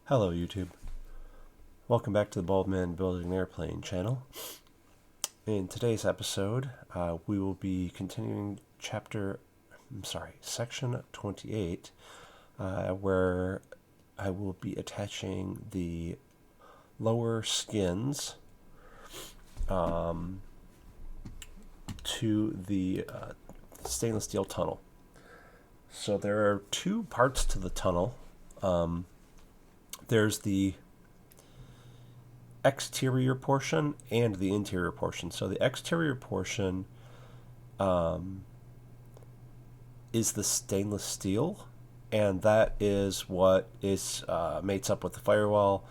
Hello YouTube. Welcome back to the Bald Man Building an Airplane channel. In today's episode, we will be continuing section 28, where I will be attaching the lower skins to the stainless steel tunnel. So there are two parts to the tunnel. There's the exterior portion and the interior portion. So the exterior portion is the stainless steel, and that is what is mates up with the firewall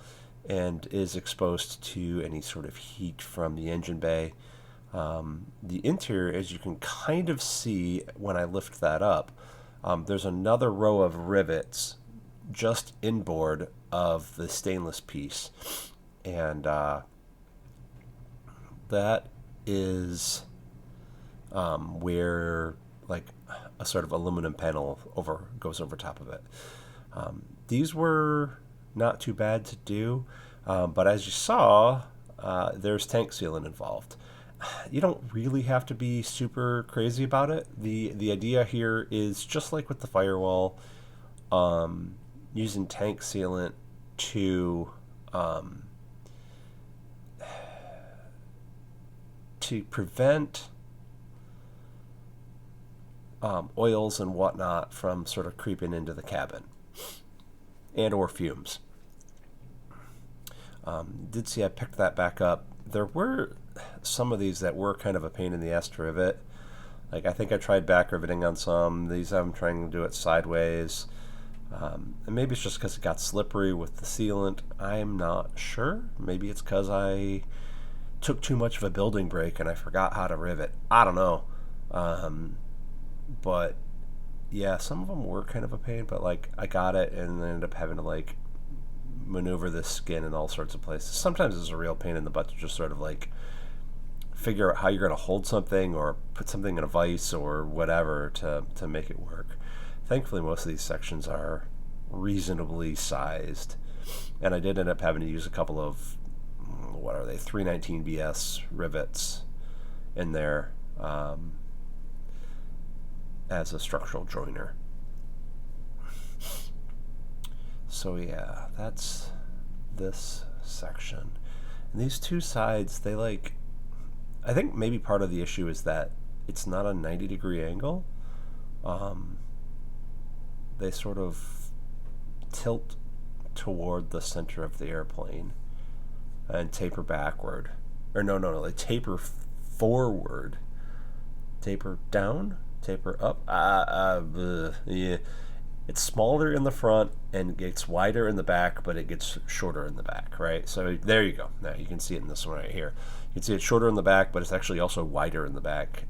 and is exposed to any sort of heat from the engine bay. The interior, as you can kind of see when I lift that up, there's another row of rivets just inboard of the stainless piece, and that is where like a sort of aluminum panel goes over top of it. These were not too bad to do, but as you saw, there's tank sealant involved. You don't really have to be super crazy about it. The idea here is just like with the firewall, using tank sealant to prevent oils and whatnot from sort of creeping into the cabin and or fumes. Did see I picked that back up. There were some of these that were kind of a pain in the ass to rivet. Like I think I tried back riveting on some. These I'm trying to do it sideways. And maybe it's just because it got slippery with the sealant. I'm not sure. Maybe it's because I took too much of a building break and I forgot how to rivet. I don't know. But yeah, some of them were kind of a pain, but like I got it and then ended up having to like maneuver this skin in all sorts of places. Sometimes it's a real pain in the butt to just sort of like figure out how you're going to hold something or put something in a vise or whatever to make it work. Thankfully, most of these sections are reasonably sized, and I did end up having to use a couple of, 319 BS rivets in there as a structural joiner. So yeah, that's this section. And these two sides, I think maybe part of the issue is that it's not a 90-degree angle. They sort of tilt toward the center of the airplane and taper backward. Or no, they taper forward. Taper down? Taper up? Yeah. It's smaller in the front and gets wider in the back, but it gets shorter in the back, right? So there you go. Now you can see it in this one right here. You can see it's shorter in the back, but it's actually also wider in the back.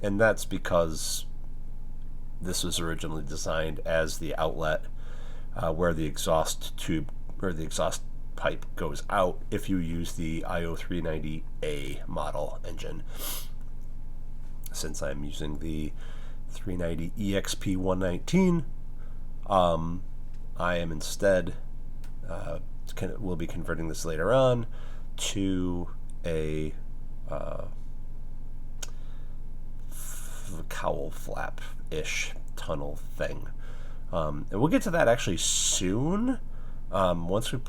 And that's because this was originally designed as the outlet where the exhaust tube or the exhaust pipe goes out if you use the IO390A model engine. Since I'm using the 390 EXP119, I am instead will be converting this later on to a cowl flap-ish tunnel thing. And we'll get to that actually soon. Once we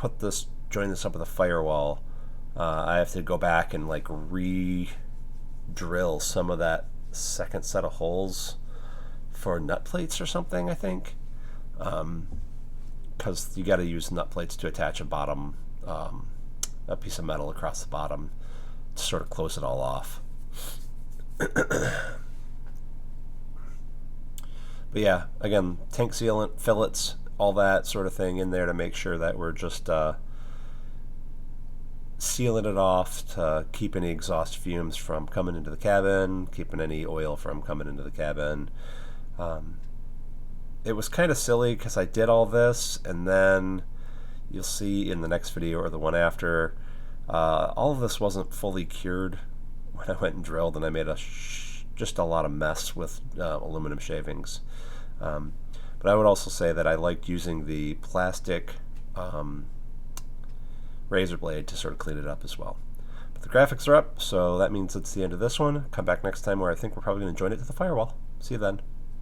join this up with a firewall, I have to go back and like re-drill some of that second set of holes for nut plates or something, I think. Because you got to use nut plates to attach a piece of metal across the bottom to sort of close it all off. But yeah, again, tank sealant, fillets, all that sort of thing in there to make sure that we're just sealing it off to keep any exhaust fumes from coming into the cabin, keeping any oil from coming into the cabin. It was kind of silly because I did all this, and then you'll see in the next video or the one after, all of this wasn't fully cured when I went and drilled, and I made just a lot of mess with aluminum shavings. But I would also say that I liked using the plastic razor blade to sort of clean it up as well. But the graphics are up, so that means it's the end of this one. Come back next time where I think we're probably going to join it to the firewall. See you then.